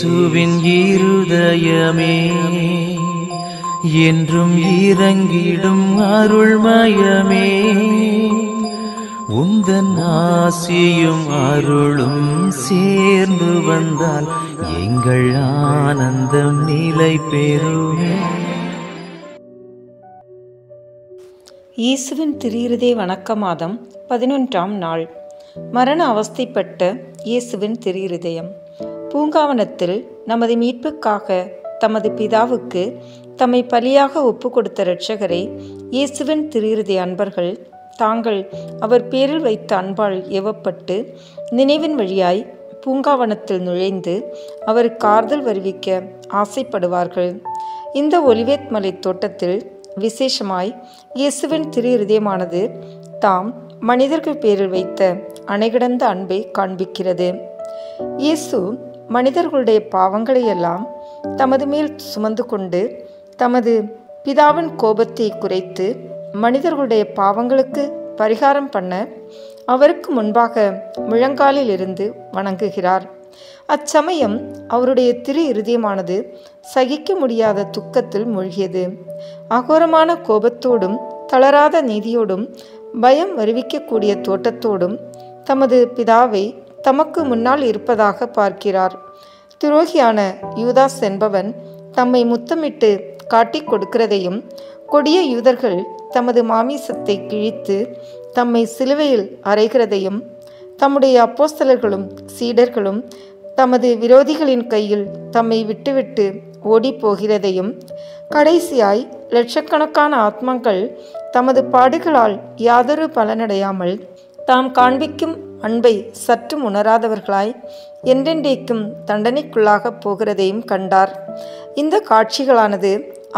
இயேசுவின் இருதயமே என்றும் இறங்கிடும் அருள்மயமே, உந்தன் ஆசியும் அருளும் சேர்ந்து வந்தால் எங்கள் ஆனந்தம் நிலை பெறுமே. இயேசுவின் திரு-இருதய வணக்க மாதம் 11ஆம் நாள். மரண அவஸ்தைப்பட்ட இயேசுவின் திரு-இருதயம். பூங்காவனத்தில் நமது மீட்புக்காக தமது பிதாவுக்கு தம்மை பலியாக ஒப்பு கொடுத்த இரட்சகரை இயேசுவின் திரு-இருதய அன்பர்கள் தாங்கள் அவர் பேரில் வைத்த அன்பால் ஏவப்பட்டு நினைவின் வழியாய் பூங்காவனத்தில் நுழைந்து அவருக்கு ஆறுதல் வருவிக்க ஆசைப்படுவார்கள். இந்த ஒலிவேத் மலை தோட்டத்தில் விசேஷமாய் இயேசுவின் திரு-இருதயமானது தாம் மனிதர்கள் பேரில் வைத்த அணைகிடந்த அன்பை காண்பிக்கிறது. இயேசு மனிதர்களுடைய பாவங்களையெல்லாம் தமது மேல் சுமந்து கொண்டு தமது பிதாவின் கோபத்தை குறைத்து மனிதர்களுடைய பாவங்களுக்கு பரிகாரம் பண்ண அவருக்கு முன்பாக முழங்காலில் இருந்து வணங்குகிறார். அச்சமயம் அவருடைய திரு-இருதயமானது சகிக்க முடியாத துக்கத்தில் மூழ்கியது. அகோரமான கோபத்தோடும் தளராத நீதியோடும் பயம் வருவிக்கக்கூடிய தோட்டத்தோடும் தமது பிதாவை தமக்கு முன்னால் இருப்பதாக பார்க்கிறார். துரோகியான யூதாஸ் என்பவன் தம்மை முத்தமிட்டு காட்டிக் கொடுக்கிறதையும், கொடிய யூதர்கள் தமது மாமிசத்தை கிழித்து தம்மை சிலுவையில் அறைகிறதையும், தம்முடைய அப்போஸ்தலர்களும் சீடர்களும் தமது விரோதிகளின் கையில் தம்மை விட்டுவிட்டு ஓடி போகிறதையும், கடைசியாய் லட்சக்கணக்கான ஆத்மாக்கள் தமது பாடுகளால் யாதொரு பலனடையாமல் தாம் காண்பிக்கும் அன்பை சற்றும் உணராதவர்களாய் என்றென்றைக்கும் தண்டனைக்குள்ளாக போகிறதையும் கண்டார். இந்த காட்சிகளானது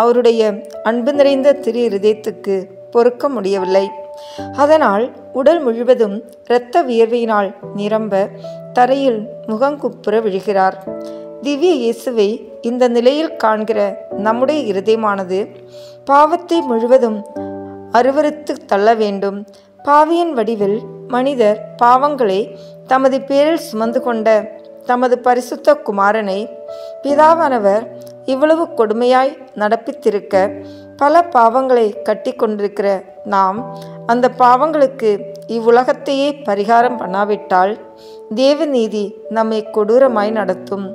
அவருடைய அன்பு நிறைந்த திரு-இருதயத்துக்கு பொறுக்க முடியவில்லை. அதனால் உடல் முழுவதும் இரத்த வியர்வையினால் நிரம்ப தரையில் முகங்குப்புற விழுகிறார். திவ்ய இயேசுவை இந்த நிலையில் காண்கிற நம்முடைய இருதயமானது பாவத்தை முழுவதும் அருவருத்து தள்ள வேண்டும். பாவியின் வடிவில் மனிதர் பாவங்களை தமது பேரில் சுமந்து கொண்ட தமது பரிசுத்த குமாரனை பிதாவானவர் இவ்வளவு கொடுமையாய் நடப்பித்திருக்க, பல பாவங்களை கட்டி கொண்டிருக்கிற நாம் அந்த பாவங்களுக்கு இவ்வுலகத்தையே பரிகாரம் பண்ணாவிட்டால் தேவநீதி நம்மை கொடூரமாய் நடத்தும்.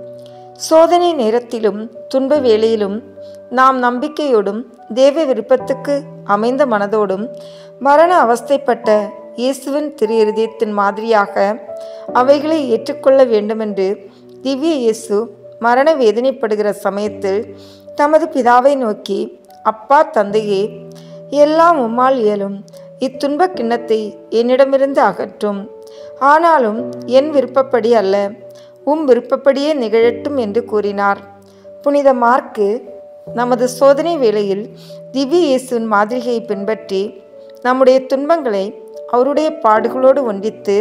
சோதனை நேரத்திலும் துன்ப வேளையிலும் நாம் நம்பிக்கையோடும் தேவ விருப்பத்துக்கு அமைந்த மனதோடும் மரண அவஸ்தைப்பட்ட இயேசுவின் திரு-இருதயத்தின் மாதிரியாக அவைகளை ஏற்றுக்கொள்ள வேண்டுமென்று திவ்ய இயேசு மரண வேதனைப்படுகிற சமயத்தில் தமது பிதாவை நோக்கி, அப்பா தந்தையே, எல்லாம் உம்மால் இயலும், இத்துன்ப கிண்ணத்தை என்னிடமிருந்து அகற்றும், ஆனாலும் என் விருப்பப்படி அல்ல, உம் விருப்பப்படியே நிகழட்டும் என்று கூறினார். புனித மார்க்கு நமது சோதனை வேளையில் திவ்ய இயேசுவின் மாதிரிகையை பின்பற்றி நம்முடைய துன்பங்களை அவருடைய பாடுகளோடு ஒன்றித்து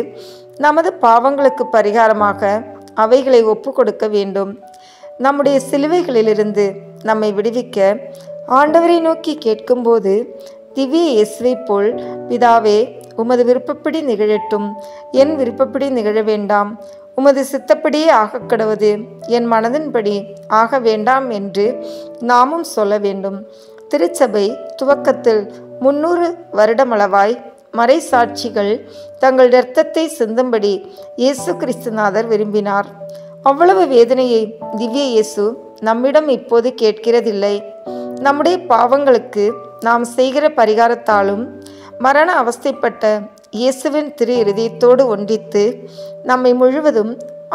நமது பாவங்களுக்கு பரிகாரமாக அவைகளை ஒப்பு கொடுக்க வேண்டும். நம்முடைய சிலுவைகளிலிருந்து நம்மை விடுவிக்க ஆண்டவரை நோக்கி கேட்கும்போது திவ்ய இயேசுவை போல், பிதாவே, உமது விருப்பப்படி நிகழட்டும், என் விருப்பப்படி நிகழ வேண்டாம், உமது சித்தப்படியே ஆகக்கடவது, என் மனதின்படி ஆக வேண்டாம் என்று நாமும் சொல்ல வேண்டும். திருச்சபை துவக்கத்தில் 300 வருடமளவாய் மறை சாட்சிகள் தங்கள் இரத்தத்தை சிந்தும்படி இயேசு கிறிஸ்துநாதர் விரும்பினார். அவ்வளவு வேதனையை திவ்ய இயேசு நம்மிடம் இப்போது கேட்கிறதில்லை. நம்முடைய பாவங்களுக்கு நாம் செய்கிற பரிகாரத்தாலும் மரண அவஸ்தைப்பட்ட இயேசுவின் திரு-இருதயத்தோடு ஒன்றித்து நம்மை முழுவதும்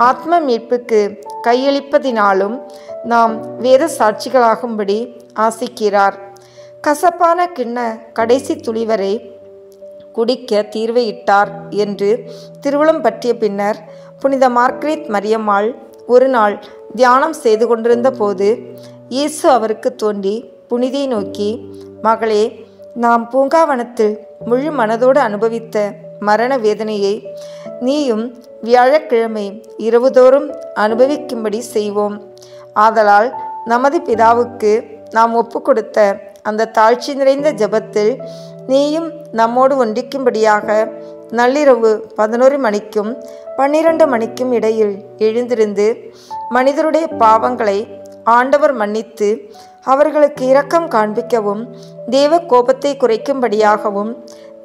ஆத்ம மீட்புக்கு கையளிப்பதினாலும் நாம் வேத சாட்சிகளாகும்படி ஆசிக்கிறார். கசப்பான கிண்ண கடைசி துளிவரை குடிக்க தீர்வையிட்டார் என்று திருவுளம் பற்றிய பின்னர் புனித மார்கரெட் மரியம்மாள் ஒரு நாள் தியானம் செய்து கொண்டிருந்த போது இயேசு அவருக்கு தோன்றி புனிதை நோக்கி, மகளே, நாம் பூங்காவனத்தில் முழு மனதோடு அனுபவித்த மரண வேதனையை நீயும் வியாழக்கிழமை இரவுதோறும் அனுபவிக்கும்படி செய்வோம். ஆதலால் நமது பிதாவுக்கு நாம் ஒப்பு கொடுத்த அந்த தாழ்ச்சி நிறைந்த ஜெபத்தில் நீயும் நம்மோடு ஒன்றிக்கும்படியாக நள்ளிரவு 11 மணிக்கும் 12 மணிக்கும் இடையில் எழுந்திருந்து மனிதருடைய பாவங்களை ஆண்டவர் மன்னித்து அவர்களுக்கு இரக்கம் காண்பிக்கவும் தேவ கோபத்தை குறைக்கும்படியாகவும்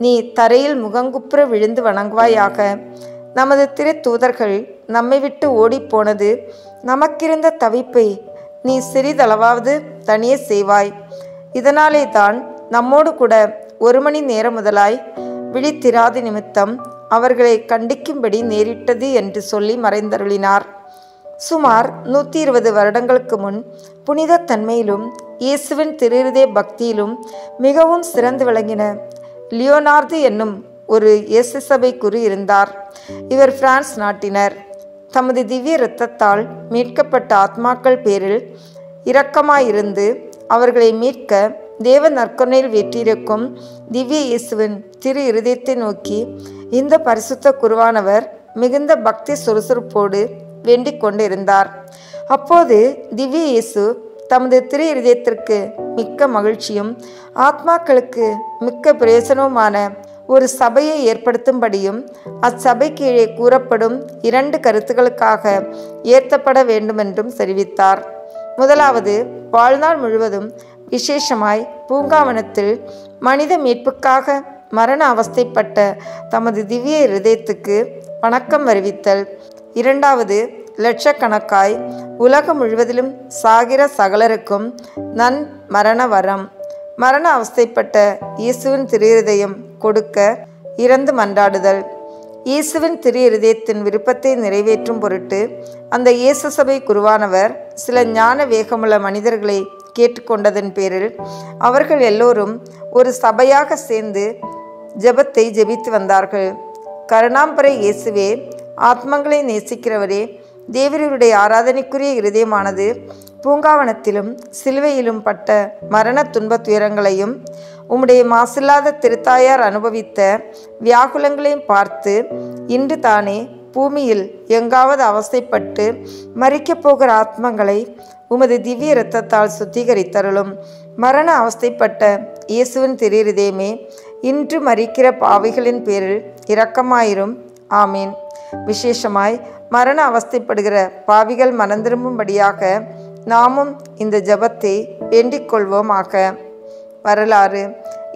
நீ தரையில் முகங்குப்புற விழுந்து வணங்குவாயாக. நமது திரு தூதர்கள் நம்மை விட்டு ஓடிப்போனது நமக்கிருந்த தவிப்பை நீ சிறிதளவாவது தனியே செய்வாய். இதனாலே தான் நம்மோடு கூட 1 மணி நேரம் முதலாய் விழித்திராத நிமித்தம் அவர்களை கண்டிக்கும்படி நேரிட்டது என்று சொல்லி மறைந்தருளினார். சுமார் 120 வருடங்களுக்கு முன் புனித தன்மையிலும் இயேசுவின் திருஹிருதய பக்தியிலும் மிகவும் சிறந்து விளங்கின லியோனார்து என்னும் ஒரு இயேசு சபை குரு இருந்தார். இவர் பிரான்ஸ் நாட்டினர். தமது திவ்ய இரத்தத்தால் மீட்கப்பட்ட ஆத்மாக்கள் பேரில் இரக்கமாயிருந்து அவர்களை மீட்க தேவ நற்கொணையில் வீற்றிருக்கும் திவ்ய இயேசுவின் திரு இருதயத்தை நோக்கி இந்த பரிசுத்த குருவானவர் மிகுந்த பக்தி சுறுசுறுப்போடு வேண்டிக் கொண்டிருந்தார். அப்போது திவ்ய இயேசு தமது திரு இருதயத்திற்கு மிக்க மகிழ்ச்சியும் ஆத்மாக்களுக்கு மிக்க பிரயோசனவுமான ஒரு சபையை ஏற்படுத்தும்படியும் அச்சபை கீழே கூறப்படும் 2 கருத்துக்களுக்காக ஏற்றப்பட வேண்டுமென்றும் தெரிவித்தார். முதலாவது, வாழ்நாள் முழுவதும் விசேஷமாய் பூங்காவனத்தில் மனித மீட்புக்காக மரண அவஸ்தைப்பட்ட தமது திவ்ய இருதயத்துக்கு வணக்கம் அறிவித்தல். இரண்டாவது, லட்சக்கணக்காய் உலகம் முழுவதிலும் சாகிற சகலருக்கும் மரண வரம். மரண அவஸ்தைப்பட்ட இயேசுவின் திரு இருதயம் கொடுக்க இறந்து மன்றாடுதல். இயேசுவின் திரு இருதயத்தின் விருப்பத்தை நிறைவேற்றும் பொருட்டு அந்த இயேசு சபை குருவானவர் சில ஞான வேகமுள்ள மனிதர்களை கேட்டுக்கொண்டதன் பேரில் அவர்கள் எல்லோரும் ஒரு சபையாக சேர்ந்து ஜெபத்தை ஜெபித்து வந்தார்கள். கருணாம்பரை இயேசுவே, ஆத்மங்களை நேசிக்கிறவரே, தேவருடைய ஆராதனைக்குரிய இருதயமானது பூங்காவனத்திலும் சிலுவையிலும் பட்ட மரண துன்பத் துயரங்களையும் உம்முடைய மாசில்லாத திருத்தாயார் அனுபவித்த வியாகுலங்களையும் பார்த்து இன்று தானே பூமியில் எங்காவது அவஸ்தைப்பட்டு மரிக்கப் போகிற ஆத்மங்களை உமது திவ்ய இரத்தத்தால் சுத்திகரித்தருளும். மரண அவஸ்தைப்பட்ட இயேசுவின் திரு இருதயமே, இன்று மரிக்கிற பாவிகளின் பேரில் இரக்கமாயிரும். ஆமீன். விசேஷமாய் மரண அவஸ்தைப்படுகிற பாவிகள் மனம் திரும்பும்படியாக நாமும் இந்த ஜெபத்தை வேண்டிக் கொள்வோமாக. வரலாறு.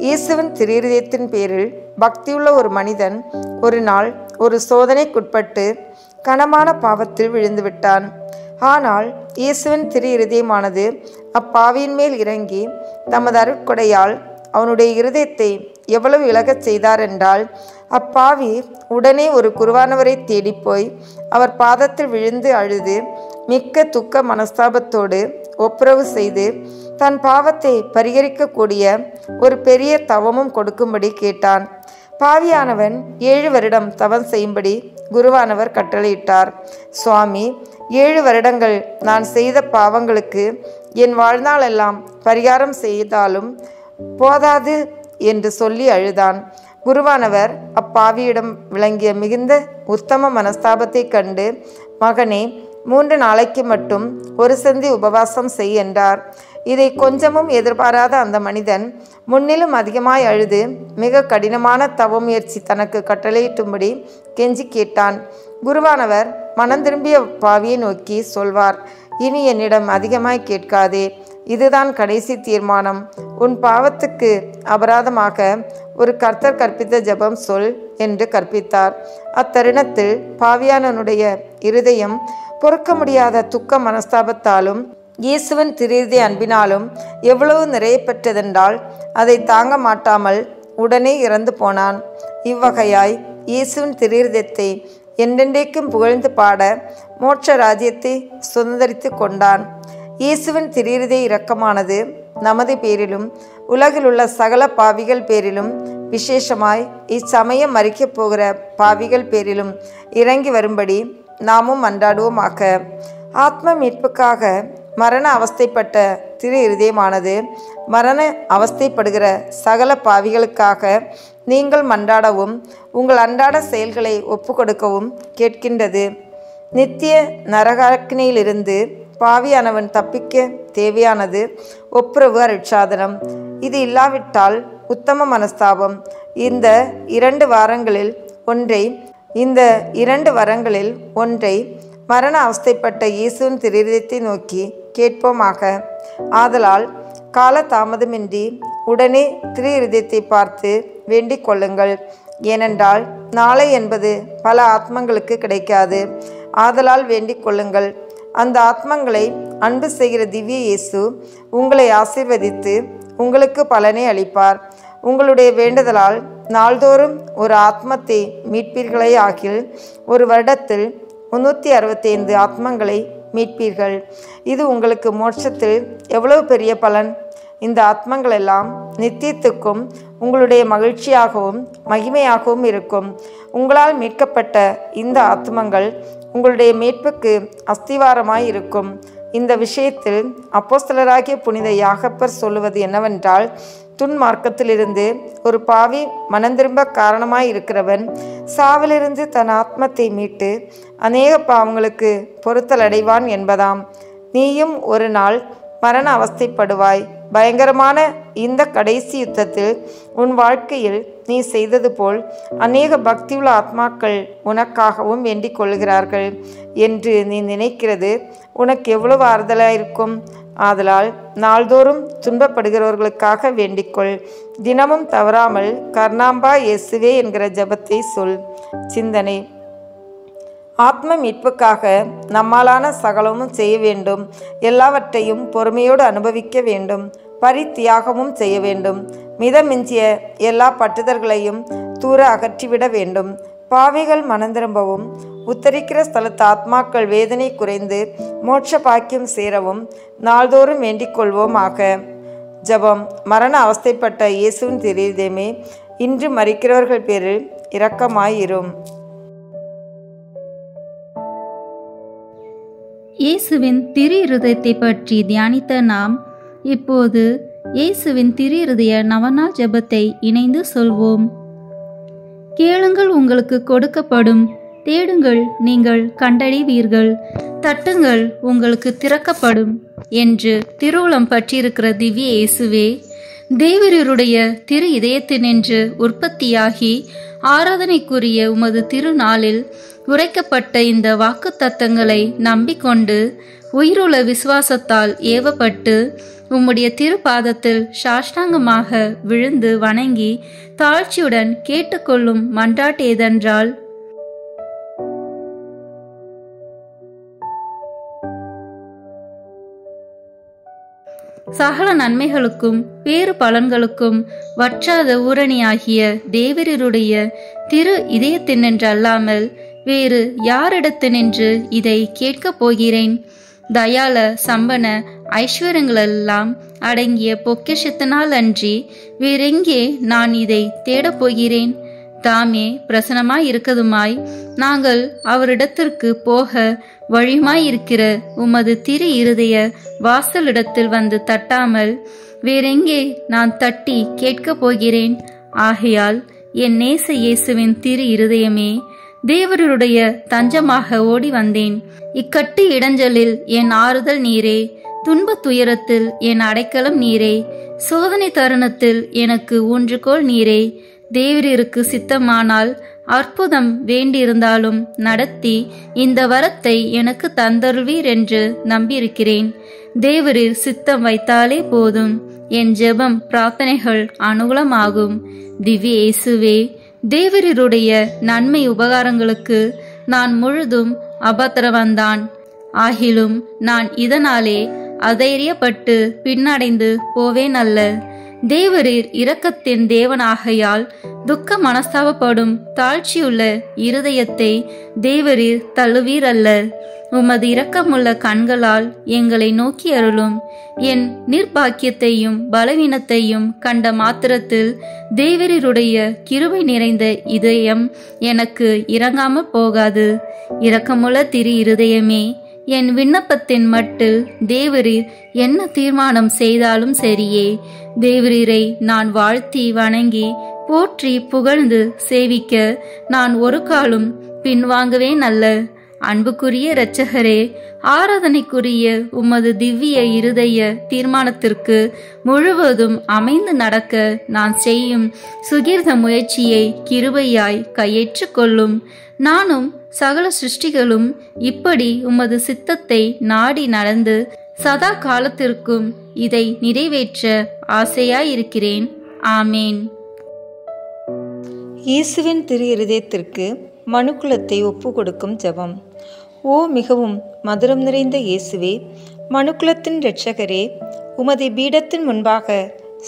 இயேசுவின் திரு இருதயத்தின் பேரில் பக்தியுள்ள ஒரு மனிதன் ஒரு நாள் ஒரு சோதனைக்குட்பட்டு கனமான பாவத்தில் விழுந்துவிட்டான். ஆனால் இயேசுவின் திரு இருதயமானது அப்பாவியின் மேல் இறங்கி தமது அருட்கொடையால் அவனுடைய இருதயத்தை எவ்வளவு இழகச் செய்தார் என்றால், அப்பாவி உடனே ஒரு குருவானவரை தேடிப்போய் அவர் பாதத்தில் விழுந்து அழுது மிக்க துக்க மனஸ்தாபத்தோடு ஒப்புரவு செய்து தன் பாவத்தை பரிகரிக்கக்கூடிய ஒரு பெரிய தவமும் கொடுக்கும்படி கேட்டான். பாவியானவன் 7 வருடம் தவம் செய்யும்படி குருவானவர் கட்டளையிட்டார். சுவாமி, 7 வருடங்கள் நான் செய்த பாவங்களுக்கு என் வாழ்நாளெல்லாம் பரிகாரம் செய்தாலும் போதாது என்று சொல்லி அழுதான். குருவானவர் அப்பாவியிடம் விளங்கிய மிகுந்த உத்தம மனஸ்தாபத்தை கண்டு, மகனே, 3 நாளைக்கு மட்டும் ஒரு சந்தி உபவாசம் செய் என்றார். இதை கொஞ்சமும் எதிர்பாராத அந்த மனிதன் முன்னிலும் அதிகமாய் அழுது மிக கடினமான தவ முயற்சி தனக்கு கட்டளையிட்டும்படி கெஞ்சி கேட்டான். குருவானவர் மனம் திரும்பிய பாவியை நோக்கி சொல்வார், இனி என்னிடம் அதிகமாய் கேட்காதே, இதுதான் கடைசி தீர்மானம். உன் பாவத்துக்கு அபராதமாக ஒரு கர்த்தர் கற்பித்த ஜெபம் சொல் என்று கற்பித்தார். அத்தருணத்தில் பாவியானனுடைய இருதயம் பொறுக்க முடியாத துக்க மனஸ்தாபத்தாலும் இயேசுவின் திரு அன்பினாலும் எவ்வளவு நிறைய பெற்றதென்றால் அதை தாங்க மாட்டாமல் உடனே இறந்து போனான். இவ்வகையாய் இயேசுவின் திரு என்றென்றைக்கும் புகழ்ந்து பாட மோட்ச ராஜ்யத்தை சுதந்திரித்து கொண்டான். இயேசுவின் திரு இரக்கமானது நமது பேரிலும் உலகில் உள்ள சகல பாவிகள் பேரிலும் விசேஷமாய் இச்சமயம் மரிக்கப் போகிற பாவிகள் பேரிலும் இறங்கி வரும்படி நாமும் மன்றாடுவோமாக. ஆத்ம மீட்புக்காக மரண அவஸ்தைப்பட்ட திரு இருதயமானது மரண அவஸ்தைப்படுகிற சகல பாவிகளுக்காக நீங்கள் மன்றாடவும் உங்கள் அன்றாட செயல்களை ஒப்புக்கொடுக்கவும் கேட்கின்றது. நித்திய நரகாக்கினியிலிருந்து பாவியானவன் தப்பிக்க தேவையானது ஒப்புரவு அருட்சாதனம். இது இல்லாவிட்டால் உத்தம மனஸ்தாபம். இந்த 2 வாரங்களில் ஒன்றை, இந்த 2 வரங்களில் ஒன்றை மரண அவஸ்தைப்பட்ட இயேசுவின் திருஇதயத்தை நோக்கி கேட்போமாக. ஆதலால் கால தாமதமின்றி உடனே திருஇதயத்தை பார்த்து வேண்டிக் கொள்ளுங்கள். ஏனென்றால் நாளை என்பது பல ஆத்மங்களுக்கு கிடைக்காது. ஆதலால் வேண்டிக் கொள்ளுங்கள். அந்த ஆத்மங்களை அன்பு செய்கிற திவ்ய இயேசு உங்களை ஆசீர்வதித்து உங்களுக்கு பலனை அளிப்பார். உங்களுடைய வேண்டுதலால் நாள்தோறும் ஒரு ஆத்மத்தை மீட்பீர்களே ஆகில் ஒரு வருடத்தில் 365 ஆத்மங்களை மீட்பீர்கள். இது உங்களுக்கு மோட்சத்தில் எவ்வளவு பெரிய பலன்! இந்த ஆத்மங்கள் எல்லாம் நித்தியத்துக்கும் உங்களுடைய மகிழ்ச்சியாகவும் மகிமையாகவும் இருக்கும். உங்களால் மீட்கப்பட்ட இந்த ஆத்மங்கள் உங்களுடைய மீட்புக்கு அஸ்திவாரமாய் இருக்கும். இந்த விஷயத்தில் அப்போஸ்தலராகிய புனித யாகப்பர் சொல்லுவது என்னவென்றால், துன்மார்க்கத்திலிருந்து ஒரு பாவி மனந்திரும்ப காரணமாய் இருக்கிறவன் சாவிலிருந்து தன் ஆத்மத்தை மீட்டு அநேக பாவங்களுக்கு பொறுத்தல் அடைவான் என்பதாம். நீயும் ஒரு நாள் மரண அவஸ்தைப்படுவாய். பயங்கரமான இந்த கடைசி யுத்தத்தில் உன் வாழ்க்கையில் நீ செய்தது போல் அநேக பக்தியுள்ள ஆத்மாக்கள் உனக்காகவும் வேண்டிக் கொள்கிறார்கள் என்று நீ நினைக்கிறது உனக்கு எவ்வளவு ஆறுதலாயிருக்கும். ஆதலால் நாள்தோறும் துன்பப்படுகிறவர்களுக்காக வேண்டிக்கொள். தினமும் தவறாமல் கர்ணாம்பா இயேசுவே என்கிற ஜெபத்தை சொல். சிந்தனை: ஆத்ம மீட்புக்காக நம்மாலான சகலமும் செய்ய வேண்டும். எல்லாவற்றையும் பொறுமையோடு அனுபவிக்க வேண்டும். பரித்தியாகமும் செய்ய வேண்டும். மிதமிஞ்சிய எல்லா பற்றுதல்களையும் தூர அகற்றிவிட வேண்டும். பாவிகள் மனந்திரும்பவும் உத்தரிக்கிற ஸ்தலத்து ஆத்மாக்கள் வேதனை குறைந்து மோட்ச பாக்கியம் சேரவும் நாள்தோறும் வேண்டிக் கொள்வோமாக. ஜெபம். மரண அவஸ்தைப்பட்ட இயேசுவின் திருஇதயமே, இன்று மரிக்கிறவர்கள் பேரில் இரக்கமாயிரும். இயேசுவின் திருஇருதயத்தை பற்றி தியானித்த நாம் இப்போது இயேசுவின் திருஇருதய நவநாள் ஜெபத்தை இணைந்து சொல்வோம். கேளுங்கள், உங்களுக்கு கொடுக்கப்படும். தேடுங்கள், நீங்கள் கண்டடைவீர்கள். தட்டுங்கள், உங்களுக்கு திறக்கப்படும் என்று திருவுளம் பற்றியிருக்கிற திவ்ய இயேசுவே, தேவருடைய திரு இதயத்தினின்று உற்பத்தியாகி ஆராதனைக்குரிய உமது திருநாளில் உரைக்கப்பட்ட இந்த வாக்கு தத்தங்களை நம்பிக்கொண்டு உயிருள்ள விசுவாசத்தால் ஏவப்பட்டு உம்முடைய திருப்பாதத்தில் சாஷ்டாங்கமாக விழுந்து வணங்கி தாழ்ச்சியுடன் கேட்டுக்கொள்ளும் மன்றாட்டு ஏதென்றால், சகல நன்மைகளுக்கும் பேறு பலன்களுக்கும் வற்றாத ஊரணியாகிய தேவருடைய திரு இதயத்தினின்று அல்லாமல் வேறு யாரிடத்தினின்று இதை கேட்கப் போகிறேன்? தயால சம்பன ஐஸ்வர்யங்களெல்லாம் அடங்கிய பொக்கிஷத்தினால் அன்றி வேறெங்கே நான் இதை தேடப் போகிறேன்? தாமே பிரசனமாய் இருக்கதுமாய் நாங்கள் அவரிடத்திற்கு போக வழியுமாயிருக்கிற உமது திரு இருதய வாசலிடத்தில் வந்து தட்டாமல் வேறெங்கே நான் தட்டி கேட்கப் போகிறேன்? ஆகையால் என் நேச இயேசுவின் திரு இருதயமே, தேவருடைய தஞ்சமாக ஓடி வந்தேன். இக்கட்டு இடைஞ்சலில் என் ஆறுதல் நீரே, துன்பத் துயரத்தில் என் அடைக்கலம் நீரே, சோதனை தருணத்தில் எனக்கு ஊன்றுகோல் நீரே. தேவருக்கு சித்தமானால் அற்புதம் வேண்டியிருந்தாலும் நடத்தி இந்த வரத்தை எனக்கு தந்தருள்வீர் என்று நம்பியிருக்கிறேன். தேவரில் சித்தம் வைத்தாலே போதும், என் ஜெபம் பிரார்த்தனைகள் அனுகூலமாகும். திவ்ய இயேசுவே, தேவருடைய நன்மை உபகாரங்களுக்கு நான் முழுதும் அபத்திரவந்தான். ஆகிலும் நான் இதனாலே அதைரியப்பட்டு பின்னடைந்து போவேன் அல்ல. தேவரீர் இரக்கத்தின் தேவனாகையால் துக்க மனஸ்தாபப்படும் தாழ்ச்சியுள்ள இருதயத்தை தேவரீர் தள்ளுவீர் அல்ல. உமது இரக்கமுள்ள கண்களால் எங்களை நோக்கி அருளும். என் நிர்பாக்கியத்தையும் பலவீனத்தையும் கண்ட மாத்திரத்தில் தேவரீருடைய கிருபை நிறைந்த இதயம் எனக்கு இறங்காமல் போகாது. இரக்கமுள்ள திரு இருதயமே, என் விண்ணப்பத்தின் மட்டில் தேவரீர் என்ன தீர்மானம் செய்தாலும் சரியே. தேவரீரை நான் வாழ்த்தி வணங்கி போற்றி புகழ்ந்து சேவிக்க நான் ஒரு காலும் பின்வாங்குவேன் அல்ல. அன்புக்குரிய இரட்சகரே, ஆராதனைக்குரிய உமது திவ்ய இருதய தீர்மானத்திற்கு முழுவதும் அமைந்து நடக்க நான் செய்யும் சுகீர்த்த முயற்சியை கிருபையாய் கையேற்று கொள்ளும். நானும் சகல சிருஷ்டிகளும் இப்படி உமது சித்தத்தை நாடி நடந்து சதா காலத்திற்கும் இதை நிறைவேற்ற ஆசையாயிருக்கிறேன். ஆமேன். இயேசுவின் திரு இருதயத்திற்கு மனுக்குலத்தை ஒப்பு கொடுக்கும் ஜெபம். ஓ மிகவும் மதுரம் நிறைந்த இயேசுவே, மனுக்குலத்தின் இரட்சகரே, உமது பீடத்தின் முன்பாக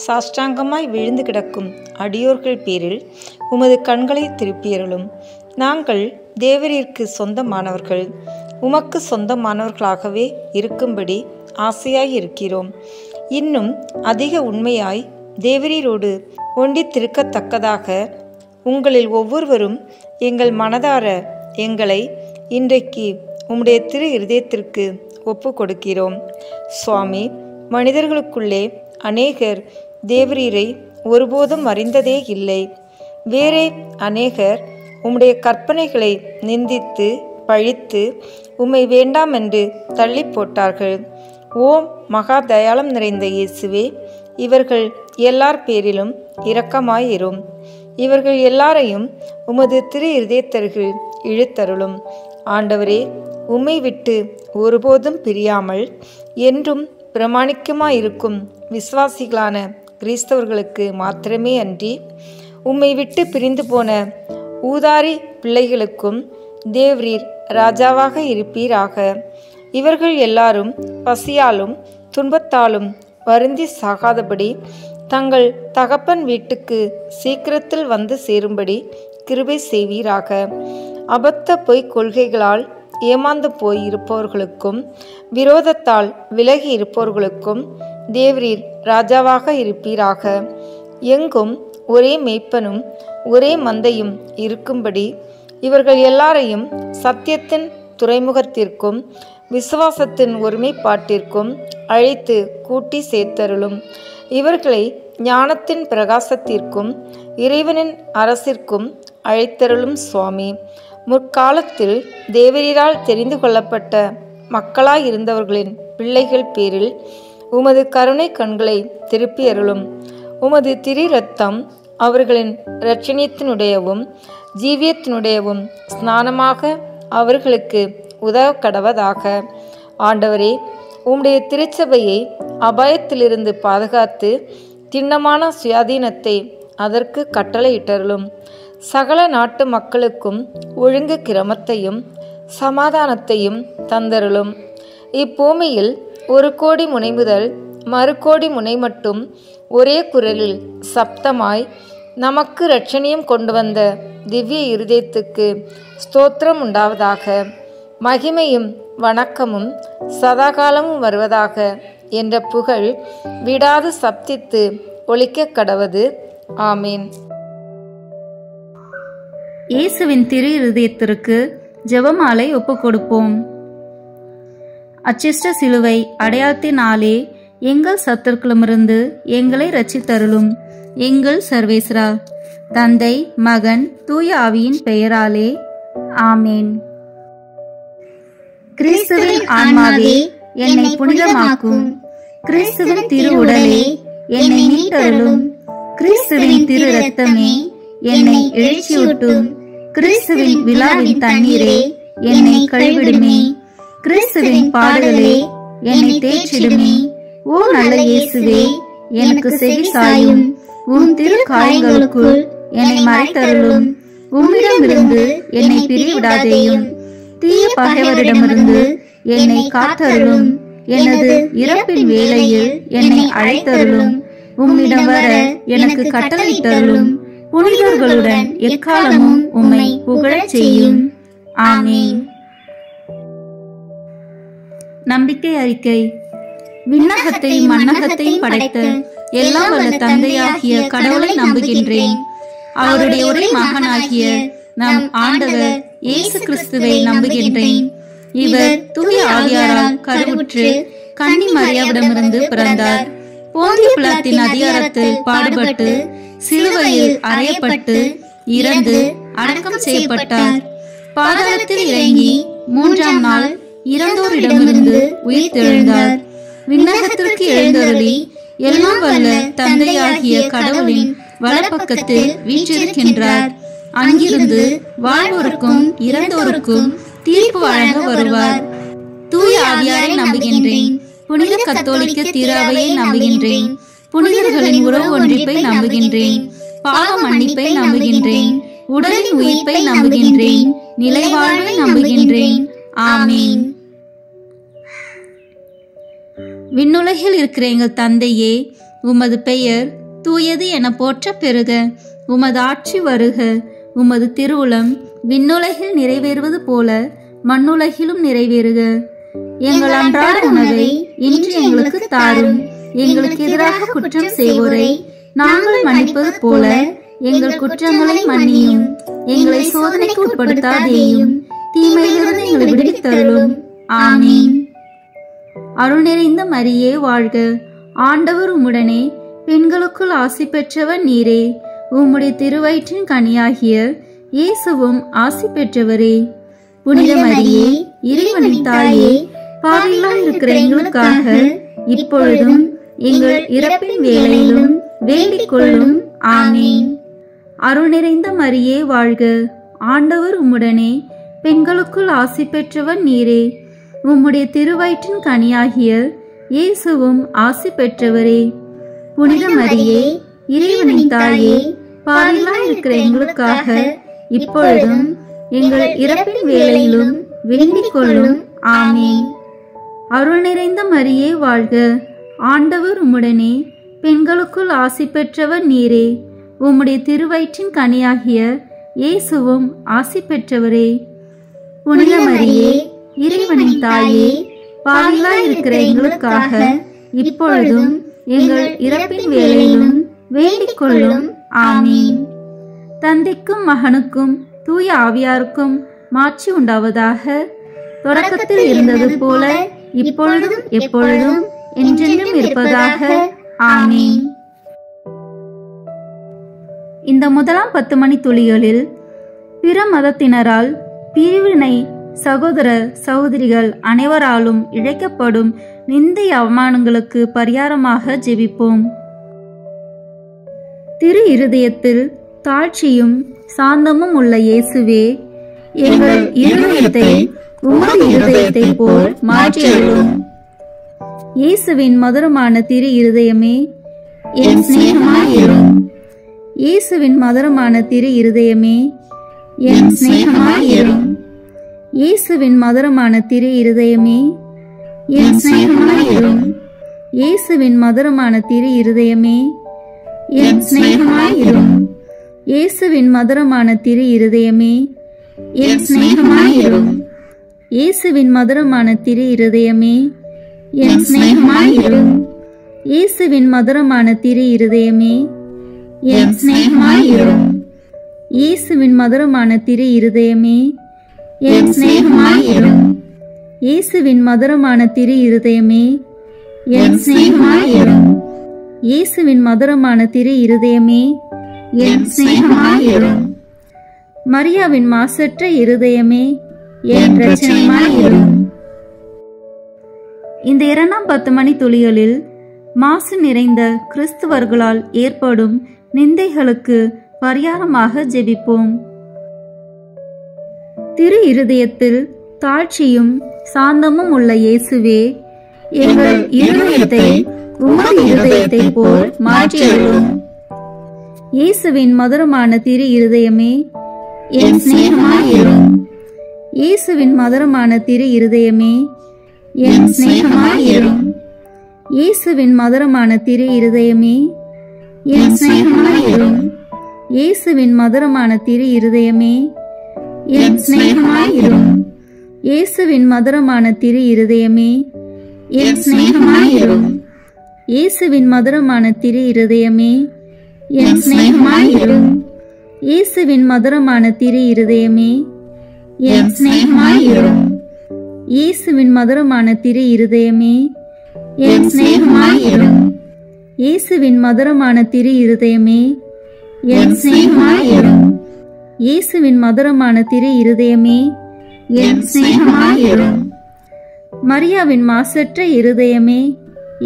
சாஷ்டாங்கமாய் விழுந்து கிடக்கும் அடியோர்கள் பேரில் உமது கண்களை திருப்பியருளும். நாங்கள் தேவரீருக்கு சொந்தமானவர்கள், உமக்கு சொந்தமானவர்களாகவே இருக்கும்படி ஆசையாய் இருக்கிறோம். இன்னும் அதிக உண்மையாய் தேவரீரோடு ஒண்டித்திருக்கத்தக்கதாக உங்களில் ஒவ்வொருவரும் எங்கள் மனதார எங்களை இன்றைக்கு உம்முடைய திரு இருதயத்திற்கு ஒப்பு கொடுக்கிறோம். சுவாமி, மனிதர்களுக்குள்ளே அநேகர் தேவரீரை ஒருபோதும் அறிந்ததே இல்லை. வேறே அநேகர் உம்முடைய கற்பனைகளை நிந்தித்து பழித்து உம்மை வேண்டாம் என்று தள்ளி போட்டார்கள். ஓம் மகா தயாளம் நிறைந்த இயேசுவே, இவர்கள் எல்லார் பேரிலும் இரக்கமாயிரும். இவர்கள் எல்லாரையும் உமது திரு இருதயத்தருகில் இழுத்தருளும். ஆண்டவரே, உம்மை விட்டு ஒருபோதும் பிரியாமல் என்றும் பிரமாணிக்கமாயிருக்கும் விசுவாசிகளான கிறிஸ்தவர்களுக்கு மாத்திரமே அன்றி உம்மை விட்டு பிரிந்து போன ஊதாரி பிள்ளைகளுக்கும் தேவரீர் ராஜாவாக இருப்பீராக. இவர்கள் எல்லாரும் பசியாலும் துன்பத்தாலும் வருந்தி சாகாதபடி தங்கள் தகப்பன் வீட்டுக்கு சீக்கிரத்தில் வந்து சேரும்படி கிருபை செய்வீராக. அபத்த பொய்க் கொள்கைகளால் ஏமாந்து போய் இருப்பவர்களுக்கும் விரோதத்தால் விலகி இருப்பவர்களுக்கும் தேவரீர் ராஜாவாக இருப்பீராக. எங்கும் ஒரே மேய்ப்பனும் ஒரே மந்தையும் இருக்கும்படி இவர்கள் எல்லாரையும் சத்தியத்தின் துறைமுகத்திற்கும் விசுவாசத்தின் ஒருமைப்பாட்டிற்கும் அழைத்து கூட்டி சேர்த்தருளும். இவர்களை ஞானத்தின் பிரகாசத்திற்கும் இறைவனின் அரசிற்கும் அழைத்தருளும். சுவாமி, முற்காலத்தில் தேவரீரால் தெரிந்து கொள்ளப்பட்ட மக்களாயிருந்தவர்களின் பிள்ளைகள் பேரில் உமது கருணை கண்களை திருப்பி அருளும். உமது திரு இரத்தம் அவர்களின் இரட்சணியத்தினுடையவும் ஜீவியத்தினுடையவும் ஸ்நானமாக அவர்களுக்கு உதவ கடவதாக. ஆண்டவரே, உம்முடைய திருச்சபையை அபாயத்திலிருந்து பாதுகாத்து திண்ணமான சுயாதீனத்தை அதற்கு கட்டளையிட்டருளும். சகல நாட்டு மக்களுக்கும் ஒழுங்கு கிரமத்தையும் சமாதானத்தையும் தந்தருளும். இப்பூமியில் 1 கோடி முனை முதல் 1 கோடி முனை மட்டும் ஒரே குரலில் சப்தமாய் நமக்கு இரட்சணியம் கொண்டு வந்த திவ்ய இருதயத்துக்கு ஸ்தோத்திரம் உண்டாவதாக. மகிமையும் வணக்கமும் சதாகாலமும் வருவதாக என்ற புகழ் விடாது சப்தித்து ஒலிக்க கடவது. ஆமீன். இயேசுவின் திரு இருதயத்திற்கு ஜெபமாலை ஒப்பு கொடுப்போம். அச்சிஷ்ட சிலுவை அடையாளத்தினாலே எங்கள் சத்துருக்களிடமிருந்து எங்களை இரட்சித்தருளும். எங்கள் சர்வேஸ்வரா, தந்தை, மகன், தூய ஆவியின் பெயராலே. ஆமேன். கிறிஸ்துவின் ஆன்மாவே என்னை புனிதமாக்கும். கிறிஸ்துவின் திரு உடலே என்னை மீட்டருளும். கிறிஸ்துவின் திரு இரத்தமே என்னை எழுச்சியூட்டும். கிறிஸ்துவின் விழாவின் தண்ணீரே என்னை கழுவிடுமே. கிறிஸ்துவின் பாடுகளே என்னை தேற்றிடுமே. ஓ நல்ல இயேசுவே, எனக்கு செவி சாயும். உன் திரு காயங்களுக்குள் என்னை மறைத்தருளும். உம்மிடமிருந்து என்னை பிரிவிடாதேயும். தீய பகைவரிடமிருந்து என்னை காத்தருளும். எனது இறப்பின் வேளையில் என்னை அழைத்தருளும். உம்மிடம் வர எனக்கு கட்டளையிட்டருளும். புனிதர்களுடன் எக்காலமும் உம்மை புகழச் செய்யும். ஆமீன். நம்பிக்கை அறிக்கை. விண்ணகத்தையும் மண்ணகத்தையும் படைத்த எல்லாம் வல்ல தந்தையாகிய கடவுளை நம்புகின்றேன். அவருடைய ஒரே மகனாகிய நம் ஆண்டவர் இயேசு கிறிஸ்துவை நம்புகின்றேன். இவர் தூய ஆவியாரால் கருவுற்று கன்னி மரியாவிடமிருந்து பிறந்தார். போந்திய பிலாத்தின் அதிகாரத்தில் பாடுபட்டு சிலுவையில் அறையப்பட்டு இறந்து அடக்கம் செய்யப்பட்டார். பாதாளத்தில் இறங்கி மூன்றாம் நாள் இறந்தோரிடமிருந்து உயிர்த்தெழுந்தார். விண்ணகத்திற்கு எழுந்தருளி எல்லாம் வல்ல தந்தையாகிய கடவுளின் வலப்பக்கத்தில் வீற்றிருக்கின்றார். அங்கிருந்து வாழ்வோருக்கும் இறந்தோருக்கும் தீர்ப்பு வழங்க வருவார். தூய ஆவியாரை நம்புகின்றேன். புனித கத்தோலிக்க திருஅவையை நம்புகின்றேன். புனிதர்களின் உறவு ஒன்றிப்பை நம்புகின்றேன். பாவ மன்னிப்பை நம்புகின்றேன். உடலின் உயிர்ப்பை நம்புகின்றேன். நிலைவாழ்வை நம்புகின்றேன். ஆமீன். விண்ணுலகில் இருக்கிற எங்கள் தந்தையே, உமது பெயர் தூயது என போற்ற பெறுக. உமது ஆட்சி வருக. உமது திருவுளம் விண்ணுலகில் நிறைவேறுவது போல மண்ணுலகிலும் நிறைவேறுக. எங்கள் அன்றாட உணவை இன்று எங்களுக்கு தாரும். எங்களுக்கு எதிராக குற்றம் செய்வோரை நாங்கள் மன்னிப்பது போல எங்கள் குற்றங்களை மன்னியும். எங்களை சோதனைக்கு உட்படுத்தாதேயும், தீமையிலிருந்து எங்களை விடுவித்தருளும். ஆமீன். அருள் நிறைந்த மரியே வாழ்க. ஆண்டவர் உம்முடனே, பெண்களுக்குள் ஆசி பெற்றவர் நீரே. உம்முடைய திருவயிற்றின் கனியாகிய இயேசுவும் ஆசி பெற்றவரே. புனித மரியே, இறைவனின் தாயே, பாவிகளாய் இருக்கிற எங்களுக்காக இப்பொழுதும் எங்கள் இறப்பின் வேளையிலும் வேண்டிக் கொள்ளும். ஆமீன். அருள் நிறைந்த மரியே வாழ்க. ஆண்டவர் உம்முடனே, பெண்களுக்குள் ஆசி பெற்றவர் நீரே. உம்முடைய திருவயிற்றின் கனியாகிய இயேசுவும் ஆசி பெற்றவரே. புனித மரியே, இறைவனின் தாயே, பாவிகளாய் இருக்கிற எங்களுக்காக இப்பொழுதும் எங்கள் இறப்பின் வேளையிலும் வேண்டிக் கொள்ளும். ஆமீன். அருள் நிறைந்த மரியே வாழ்க. ஆண்டவர் உம்முடனே, பெண்களுக்குள் ஆசி பெற்றவர் நீரே. உம்முடைய திருவயிற்றின் கனியாகிய இயேசுவும் ஆசி பெற்றவரே. புனித மரியே, இறைவனின் தாயே, பாவிகளாய் இருக்கிற எங்களுக்காக இப்பொழுதும் எங்கள் இறப்பின் வேளையிலும் வேண்டிக் கொள்ளும். ஆமீன். தந்தைக்கும் மகனுக்கும் தூய ஆவியாருக்கும் மாட்சி உண்டாவதாக. தொடக்கத்தில் இருந்தது போல இப்பொழுதும் எப்பொழுதும் என்றென்றும் இருப்பதாக. ஆமீன். இந்த முதலாம் 10 மணி துளிகளில் பிற மதத்தினரால் பிரிவினை சகோதர சகோதரிகள் அனைவராலும் இழைக்கப்படும் நிந்தை அவமானங்களுக்கு பரிகாரமாக ஜெபிப்போம். திரு இருதயத்தில் தாழ்ச்சியும் சாந்தமும் உள்ள இயேசுவே, எங்கள் இருதயத்தை உமது இருதயத்தை போல் மாற்றியருளும். இயேசுவின் மதுரமான திரு இருதயமே, என் சிநேகமாயிரும். இயேசுவின் மதுரமான திரு இருதயமே, என் சிநேகமாயிரும். இயேசுவின் மதுரமான திரு இருதயமே, என் சிநேகமாயிரும். இயேசுவின் மதுரமான திரு இருதயமே, என் சிநேகமாயிரும். இயேசுவின் மதுரமான திரு இருதயமே, என் சிநேகமாயிரும். இயேசுவின் மதுரமான திரு இருதயமே, என் சிநேகமாயிரும். இயேசுவின் மதுரமான திரு இருதயமே, என் சிநேகமாயிரும். இயேசுவின் மதுரமான திரு இருதயமே, என் சிநேகமாயிரும். இயேசுவின் மதுரமான திரு இருதயமே, என் சிநேகமாயிரும். இயேசுவின் மதுரமான திரு இருதயமே, என் சிநேகமாயிரும். மரியாவின் மாசற்ற இருதயமே, என் இரட்சணியமாயிரும். இந்த 2ஆம் 10 மணி துளிகளில் மாசு நிறைந்த கிறிஸ்துவர்களால் ஏற்படும் நிந்தைகளுக்கு பரிகாரமாக ஜெபிப்போம். திரு இருதயத்தில் தாழ்ச்சியும் சாந்தமும் உள்ள இயேசுவே, எங்கள் இருதயத்தை உமது இருதயத்தை போல் மாற்றியருளும். இயேசுவின் மதுரமான திரு இருதயமே, என் சிநேகமாயிரும். இயேசுவின் மதுரமான திரு இருதயமே, என் சிநேகமாயிரும். இயேசுவின் மதுரமான திரு இருதயமே, என் சிநேகமாயிரும். இயேசுவின் மதுரமான திரு இருதயமே, என் சிநேகமாயிரும். இயேசுவின் மதுரமான திரு இருதயமே, என் சிநேகமாயிரும். இயேசுவின் மதுரமான திரு இருதயமே, என் சிநேகமாயிரும். இயேசுவின் மதுரமான திரு இருதயமே, என் சிநேகமாயிரும். இயேசுவின் மதுரமான திரு இருதயமே, என் சிநேகமாயிரும். இயேசுவின் மதுரமான திரு இருதயமே, என் சிநேகமாயிரும். இயேசுவின் மதுரமான திரு இருதயமே, என் சிநேகமாயிரும். மரியாவின் மாசற்ற இருதயமே,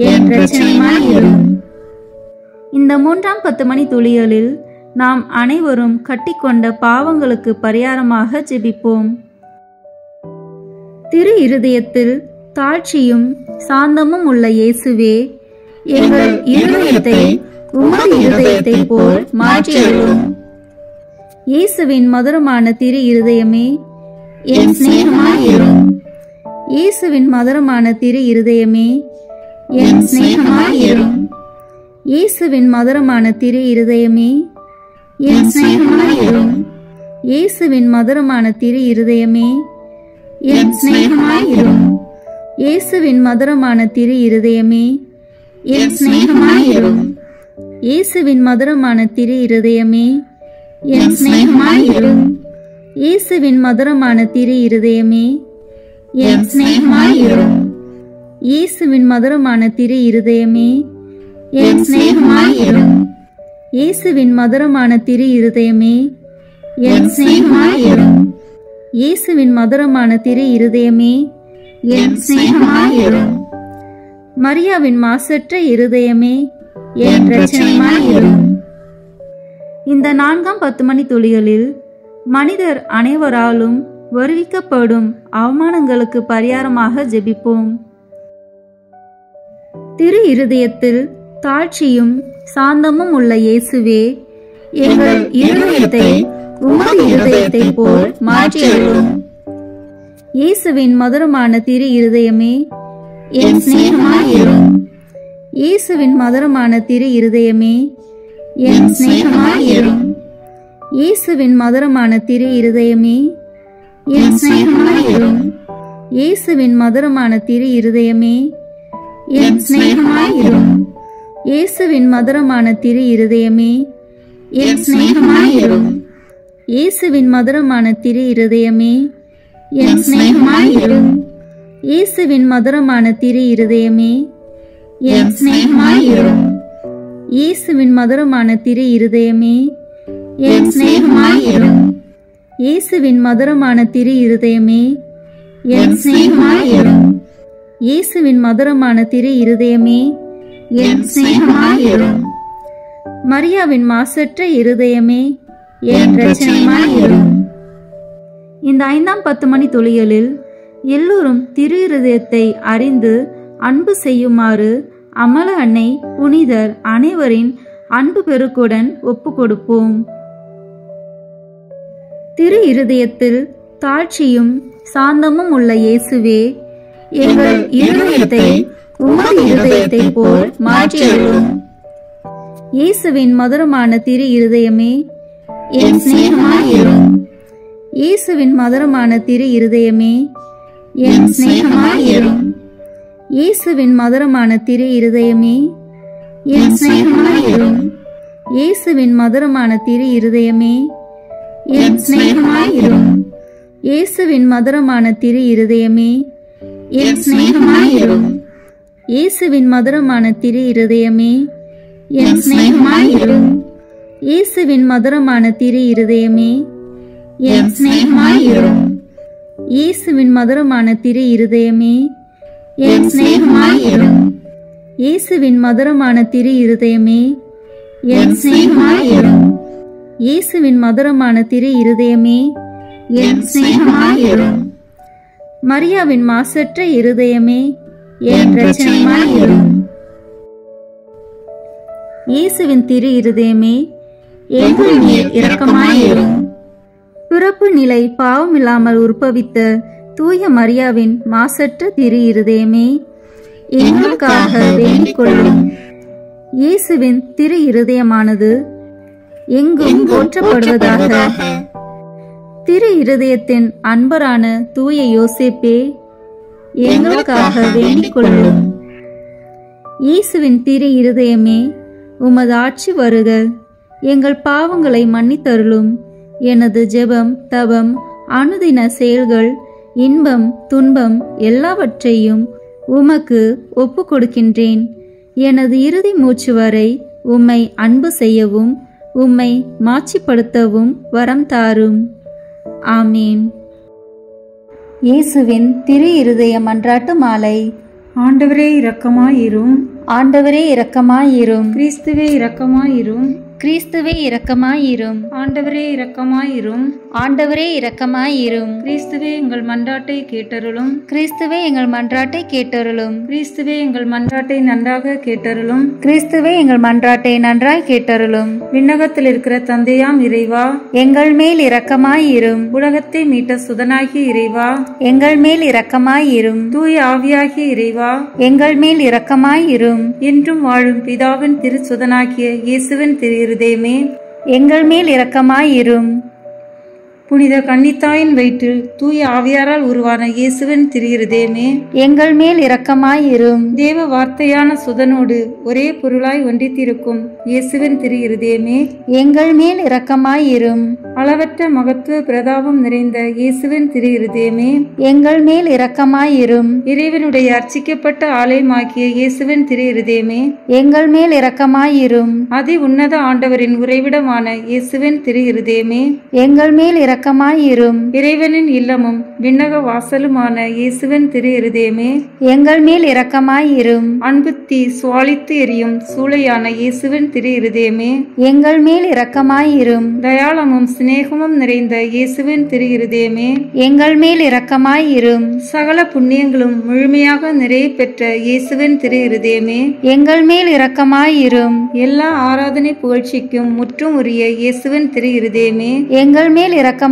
என் இரட்சணியமாயிரும். இந்த 3ஆம் 10 மணி துளிகளில் நாம் அனைவரும் கட்டிக்கொண்ட பாவங்களுக்கு பரிகாரமாக ஜெபிப்போம். திரு இருதயத்தில் தாழ்ச்சியும் சாந்தமும் உள்ள இயேசுவே, எங்கள் இருதயத்தை உமது இருதயத்தை போல் மாற்றியருளும். இயேசுவின் மதுரமான திரு இருதயமே, என் சிநேகமாயிரும். இயேசுவின் மதுரமான திரு இருதயமே, என் சிநேகமாயிரும். இயேசுவின் மதுரமான திரு இருதயமே, என் சிநேகமாயிரும். இயேசுவின் மதுரமான திரு இருதயமே, என் சிநேகமாயிரும். இயேசுவின் மதுரமான திரு இருதயமே, என் சிநேகமாயிரும். இயேசுவின் மதுரமான திரு இருதயமே, என் சிநேகமாயிரும். இயேசுவின் மதுரமான திரு இருதயமே, என் சிநேகமாயிரும். இயேசுவின் மதுரமான திரு இருதயமே, என் சிநேகமாயிரும். இயேசுவின் மதுரமான திரு இருதயமே, என் சிநேகமாயிரும். இயேசுவின் மதுரமான திரு இருதயமே, என் சிநேகமாயிரும். மரியாவின் மாசற்ற இருதயமே, என் இரட்சணியமாயிரும். இந்த 4ஆம் 10 மணி துளிகளில் மனிதர் அனைவராலும் வருவிக்கப்படும் அவமானங்களுக்கு பரிகாரமாக ஜெபிப்போம். திரு இருதயத்தில் தாழ்ச்சியும் சாந்தமும் உள்ள இயேசுவே, எங்கள் இருதயத்தை உமது இருதயத்தை போல் மாற்றியருளும். இயேசுவின் மதுரமான திரு இருதயமே, என் சிநேகமாயிரும். இயேசுவின் மதுரமான திரு இருதயமே, என் சிநேகமாயிரும். இயேசுவின் மதுரமான திரு இருதயமே, என் சிநேகமாயிரும். இயேசுவின் மதுரமான திரு இருதயமே, என் சிநேகமாயிரும். இயேசுவின் மதுரமான திரு இருதயமே, என் சிநேகமாயிரும். இயேசுவின் மதுரமான திரு இருதயமே, என் சிநேகமாயிரும். இயேசுவின் மதுரமான திரு இருதயமே, என் சிநேகமாயிரும். இயேசுவின் மதுரமான திரு இருதயமே, என் சிநேகமாயிரும். இயேசுவின் மதுரமான திரு இருதயமே, என் சிநேகமாயிரும். இயேசுவின் மதுரமான திரு இருதயமே, என் சிநேகமாயிரும். மரியாவின் மாசற்ற இருதயமே, என் இரட்சணியமாயிரும். இந்த 5ஆம் 10 மணி துளிகளில் எல்லோரும் திரு இருதயத்தை அறிந்து அன்பு செய்யுமாறு அமல அன்னை புனிதர் அனைவரின் அன்பு பெருக்குடன் ஒப்பு கொடுப்போம். திரு இருதயத்தில் தாழ்ச்சியும் சாந்தமும் உள்ள இயேசுவே, எங்கள் இருதயத்தை உமது இருதயத்தை போல் மாற்றியருளும். இயேசுவின் மதுரமான திரு இருதயமே, என் சிநேகமாயிரும். இயேசுவின் மதுரமான திரு இருதயமே, என் சிநேகமாயிரும். இயேசுவின் மதுரமான திரு இருதயமே, என் சிநேகமாயிரும். இயேசுவின் மதுரமான திரு இருதயமே, என் சிநேகமாயிரும். இயேசுவின் மதுரமான திரு இருதயமே, என் சிநேகமாயிரும். இயேசுவின் மதுரமான திரு இருதயமே, என் சிநேகமாயிரும். இயேசுவின் மதுரமான திரு இருதயமே, என் சிநேகமாயிரும். இயேசுவின் மதுரமான திரு இருதயமே, என் சிநேகமாயிரும். இயேசுவின் மதுரமான திரு இருதயமே, என் சிநேகமாயிரும். இயேசுவின் மதுரமான திரு இருதயமே, என் சிநேகமாயிரும். மரியாவின் மாசற்ற இருதயமே, என் இரட்சணியமாயிரும். இயேசுவின் திரு இருதயமே, எங்கள் மேல் இரக்கமாயிரும். பிறப்பு நிலை பாவமில்லாமல் உற்பவித்த தூய மரியாவின் மாசற்ற திரு இருதயமே, எங்களுக்காக வேண்டிக் கொள்ளும். இயேசுவின் திரு இருதயமானது எங்கும் போற்றப்படுவதாக. திரு இருதயத்தின் அன்பரான தூய யோசேப்பே, எங்களுக்காக வேண்டிக் கொள்ளும். இயேசுவின் திரு இருதயமே, உமது ஆட்சி வருக, எங்கள் பாவங்களை மன்னித்தருளும். எனது ஜெபம் தவம் அனுதின செயல்கள் இன்பம் துன்பம் எல்லாவற்றையும் உமக்கு ஒப்பு கொடுக்கின்றேன். எனது இறுதி மூச்சு வரை உம்மை அன்பு செய்யவும் உம்மை மாட்சிப்படுத்தவும் வரம் தாரும். ஆமேன். இயேசுவின் திரு இருதய மன்றாட்டு மாலை. ஆண்டவரே இரக்கமாயிரும். ஆண்டவரே இரக்கமாயிரும். கிறிஸ்துவே இரக்கமாயிரும். கிறிஸ்துவே இரக்கமாயிரும். ஆண்டவரே இரக்கமாயிரும். ஆண்டவரே இரக்கமாயிரும். கிறிஸ்துவே எங்கள் மன்றாட்டை கேட்டருளும். கிறிஸ்துவே எங்கள் மன்றாட்டை கேட்டருளும். கிறிஸ்துவே எங்கள் மன்றாட்டை நன்றாக கேட்டருளும். கிறிஸ்துவே எங்கள் மன்றாட்டை நன்றாய் கேட்டருளும். விண்ணகத்தில் இருக்கிற தந்தையாம் இறைவா, எங்கள் மேல் இரக்கமாயிரும். உலகத்தை மீட்ட சுதனாகிய இறைவா, எங்கள் மேல் இரக்கமாயிரும். தூய ஆவியாகிய இறைவா, எங்கள் மேல் இரக்கமாயிரும். என்றும் வாழும் பிதாவின் திருச்சுதனாகிய இயேசுவின் திரு இருதயமே, எங்கள் மேல் இரக்கமாயிரும். புனித கன்னித்தாயின் வயிற்றில் தூய ஆவியாரால் உருவான இயேசுவின் திரு இருதயமே, எங்கள் மேல் இரக்கமாயிரும். தேவ வார்த்தையான சுதனோடு ஒரே பொருளாய் ஒன்றித்திருக்கும் இயேசுவின் திரு இருதயமே, எங்கள் மேல் இரக்கமாயிரும். அளவற்ற மகத்துவ பிரதாபம் நிறைந்த இயேசுவின் திரு இருதயமே, எங்கள் மேல் இரக்கமாயிரும். இறைவனுடைய அர்ச்சிக்கப்பட்ட ஆலயமாகிய இயேசுவின் திரு இருதயமே, எங்கள் மேல் இரக்கமாயிரும். அதி உன்னத ஆண்டவரின் உறைவிடமான இயேசுவின் திரு இருதயமே, எங்கள் மேல் இரக்கமாயிரும். இறைவனின் இல்லமும் விண்ணக வாசலுமான இயேசுவின் திரு இருதயமே, எங்கள் மேல் இரக்கமாயிரும். அன்பு தீ சுவாலித்து எரியும் சூளையான இயேசுவின் திரு இருதயமே, எங்கள் மேல் இரக்கமாயிரும். தயாளமும் சிநேகமும் நிறைந்த இயேசுவின் திரு இருதயமே, எங்கள் மேல் இரக்கமாயிரும். சகல புண்ணியங்களும் முழுமையாக நிறைய பெற்ற இயேசுவின் திரு இருதயமே, எங்கள் மேல் இரக்கமாயிரும். எல்லா ஆராதனை புகழ்ச்சிக்கும் முற்றும் உரிய இயேசுவின் திரு இருதயமே, எங்கள் மேல் இரக்கமாயிரும்.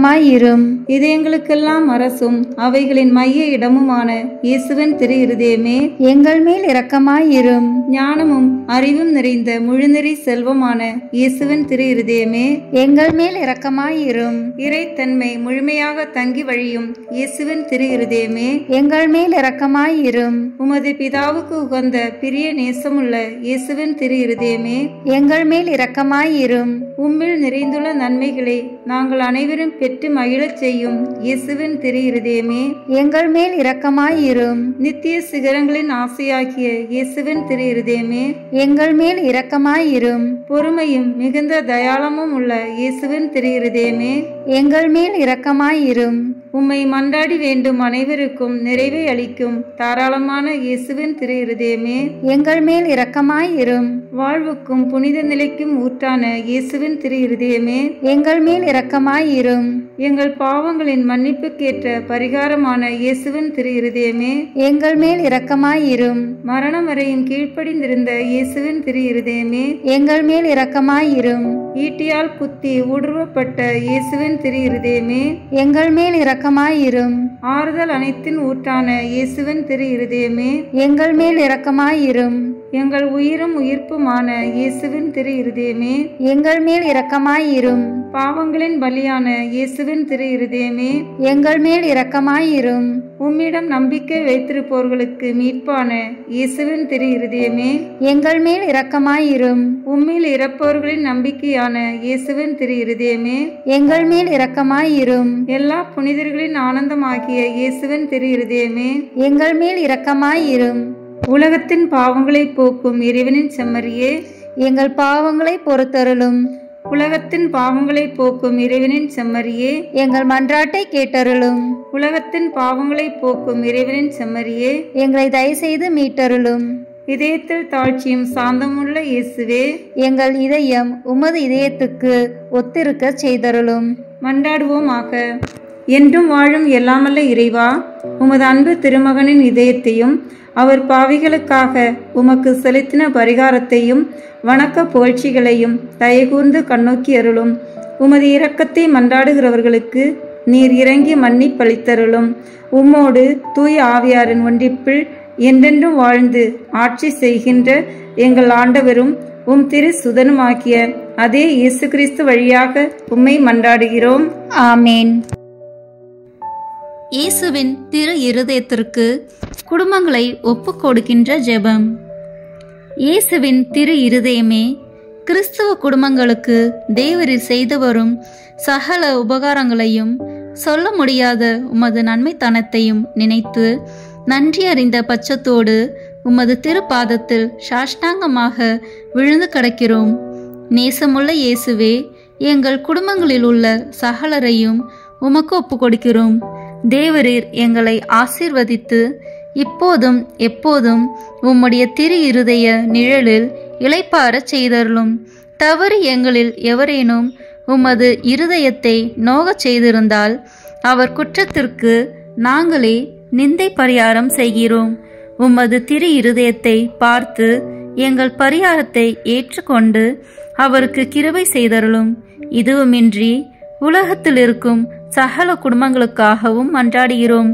இதயங்களுக்கெல்லாம் அரசும் அவைகளின் மைய இடமுமான இயேசுவின் திரு இருதயமே, எங்கள் மேல் இரக்கமாயிரும். ஞானமும் அறிவும் நிறைந்த முழுநெறி செல்வமான இயேசுவின் திரு இருதயமே, எங்கள் மேல் இரக்கமாயிரும். இறைத்தன்மை முழுமையாக தங்கி வழியும் இயேசுவின் திரு இருதயமே, எங்கள் மேல் இரக்கமாயிரும். உமது பிதாவுக்கு உகந்த பிரிய நேசமுள்ள இயேசுவின் திரு இருதயமே, எங்கள் மேல் இரக்கமாயிரும். உம்மில் நிறைந்துள்ள நன்மைகளை நாங்கள் அனைவரும் பெற்று மகிழச் செய்யும் இயேசுவின் திரு இருதயமே, எங்கள் மேல் இரக்கமாயிரும். நித்திய சிகரங்களின் ஆசையாகிய இயேசுவின் திரு இருதயமே, எங்கள் மேல் இரக்கமாயிரும். பொறுமையும் மிகுந்த தயாளமும் உள்ள இயேசுவின் திரு இருதயமே, எங்கள் மேல் இரக்கமாயிரும். உம்மை மன்றாடி வேண்டும் அனைவருக்கும் நிறைவை அளிக்கும் தாராளமான இயேசுவின் திரு இருதயமே, எங்கள் மேல் இரக்கமாயிரும். வாழ்வுக்கும் புனித நிலைக்கும் ஊற்றான இயேசுவின் திரு இருதயமே, எங்கள் மேல் இரக்கமாயிரும். எங்கள் பாவங்களின் மன்னிப்புக்கேற்ற பரிகாரமான இயேசுவின் திரு இருதயமே, எங்கள் மேல் இரக்கமாயிரும். மரணம் வரையும் கீழ்ப்படிந்திருந்த இயேசுவின் திரு இருதயமே, எங்கள் மேல் இரக்கமாயிரும். ஈட்டியால் குத்தி ஊடுருவப்பட்ட இயேசுவின் திரு இருதயமே, எங்கள் மேல் இரக்கமாயிரும். ஆறுதல் அனைத்தின் ஊற்றான இயேசுவின் திரு இருதயமே, எங்கள் மேல் இரக்கமாயிரும். எங்கள் உயிரும் உயிர்ப்புமான இயேசுவின் திரு இருதயமே, எங்கள் மேல் இரக்கமாயிரும். பாவங்களின் பலியான இயேசுவின் திரு இருதயமே, எங்கள் மேல் இரக்கமாயிரும். உம்மிடம் நம்பிக்கை வைத்திருப்போர்களுக்கு மீட்பான இயேசுவின் திரு இருதயமே, எங்கள் மேல் இரக்கமாயிரும். உம்மில் இறப்பவர்களின் நம்பிக்கையான இயேசுவின் திரு இருதயமே, எங்கள் மேல் இரக்கமாயிரும். எல்லா புனிதர்களின் ஆனந்தமாகிய இயேசுவின் திரு இருதயமே, எங்கள் மேல் இரக்கமாயிரும். உலகத்தின் பாவங்களை போக்கும் இறைவனின் செம்மறியே, எங்கள் பாவங்களை பொறுத்தருளும். உலகத்தின் பாவங்களை போக்கும் இறைவனின் செம்மறியே, எங்கள் மன்றாட்டை கேட்டருளும். உலகத்தின் பாவங்களை போக்கும் இறைவனின் செம்மறியே, எங்களை தயவுசெய்து மீட்டருளும். இதயத்தில் தாழ்ச்சியும் சாந்தமுள்ள இயேசுவே, எங்கள் இதயம் உமது இதயத்துக்கு ஒத்திருக்க செய்தருளும். மன்றாடுவோமாக. என்றும் வாழும் எல்லாமல்ல இறைவா, உமது அன்பு திருமகனின் இதயத்தையும் அவர் பாவிகளுக்காக உமக்கு செலுத்தின பரிகாரத்தையும் வணக்க புகழ்ச்சிகளையும் தயகூர்ந்து கண்ணோக்கி அருளும். உமது இரக்கத்தை மன்றாடுகிறவர்களுக்கு நீர் இறங்கி மன்னிப்பளித்தருளும். உம்மோடு தூய ஆவியாரின் ஒன்றிப்பில் என்றென்றும் வாழ்ந்து ஆட்சி செய்கின்ற எங்கள் ஆண்டவரும் உம் திரு சுதனுமாகிய அதே இயேசு கிறிஸ்து வழியாக உம்மை மன்றாடுகிறோம். ஆமேன். இயேசுவின் திரு இருதயத்திற்கு குடும்பங்களை ஒப்புக் கொடுக்கின்ற ஜெபம். இயேசுவின் திரு இருதயமே, கிறிஸ்துவ குடும்பங்களுக்கு தேவரீர் செய்து வரும் சகல உபகாரங்களையும் சொல்ல முடியாத உமது நன்மைத்தனத்தையும் நினைத்து நன்றி அறிந்த பட்சத்தோடு உமது திருப்பாதத்தில் சாஷ்டாங்கமாக விழுந்து கிடக்கிறோம். நேசமுள்ள இயேசுவே, எங்கள் குடும்பங்களில் உள்ள சகலரையும் உமக்கு ஒப்பு கொடுக்கிறோம். தேவரீர் எங்களை ஆசீர்வதித்து இப்போதும் எப்போதும் உம்முடைய திரு இருதய நிழலில் இளைப்பாறச் செய்தருளும். தவறு எங்களில் எவரேனும் உமது இருதயத்தை நோகச் செய்திருந்தால் அவர் குற்றத்திற்கு நாங்களே நிந்தை பரிகாரம் செய்கிறோம். உமது திரு இருதயத்தை பார்த்து எங்கள் பரிகாரத்தை ஏற்றுக்கொண்டு அவருக்கு கிருபை செய்தருளும். இதுவுமின்றி உலகத்தில் இருக்கும் சகல குடும்பங்களுக்காகவும் மன்றாடுகிறோம்.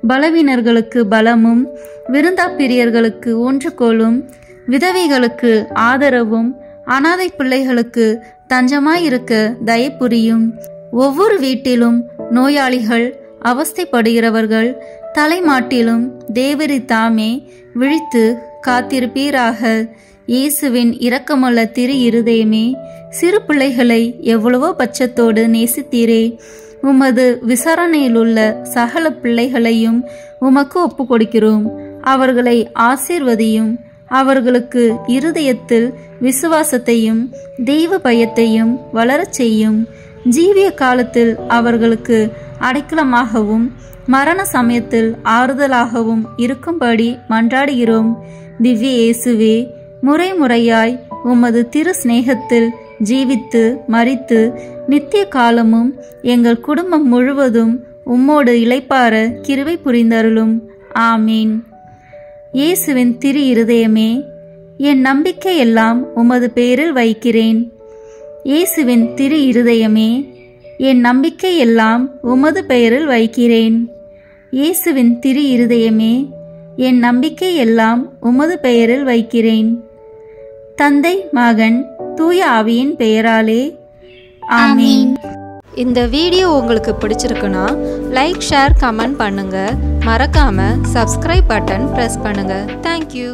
பலவீனர்களுக்கு பலமும், விருந்தாப்பிரியர்களுக்கு ஊன்றுகோலும், விதவைகளுக்கு ஆதரவும், அனாதை பிள்ளைகளுக்கு தஞ்சமாயிருக்க தயப்புரியும். ஒவ்வொரு வீட்டிலும் நோயாளிகள், அவஸ்தைப்படுகிறவர்கள் தலைமாட்டிலும் தேவரி தாமே விழித்து காத்திருப்பீராக. இயேசுவின் இரக்கமுள்ள திரு இருதயமே, சிறு பிள்ளைகளை எவ்வளவோ பட்சத்தோடு நேசித்தீரே. உமது விசாரணையிலுள்ள சகல பிள்ளைகளையும் உமக்கு ஒப்பு கொடுக்கிறோம். அவர்களை ஆசீர்வதியும். அவர்களுக்கு இருதயத்தில் விசுவாசத்தையும் தெய்வ பயத்தையும் வளரச் செய்யும். ஜீவிய காலத்தில் அவர்களுக்கு அடைக்கலமாகவும் மரண சமயத்தில் ஆறுதலாகவும் இருக்கும்படி மன்றாடுகிறோம். திவ்ய இயேசுவே, முறை முறையாய் உமது திரு சிநேகத்தில் ஜீவித்து மரித்து நித்திய காலமும் எங்கள் குடும்பம் முழுவதும் உம்மோடு இளைப்பாற கிருபை புரிந்தருளும். ஆமீன். இயேசுவின் திரு இருதயமே, என் நம்பிக்கை எல்லாம் உமது பேரில் வைக்கிறேன். இயேசுவின் திரு இருதயமே, என் நம்பிக்கை எல்லாம் உமது பெயரில் வைக்கிறேன். இயேசுவின் திரு இருதயமே, என் நம்பிக்கை எல்லாம் உமது பெயரில் வைக்கிறேன். தந்தை, மகன், தூய ஆவியின் பெயராலே ஆமீன். இந்த வீடியோ உங்களுக்கு பிடிச்சிருக்குன்னா லைக், ஷேர், கமெண்ட் பண்ணுங்க. மறக்காம சப்ஸ்கிரைப் பட்டன் பிரஸ் பண்ணுங்க. தேங்க்யூ.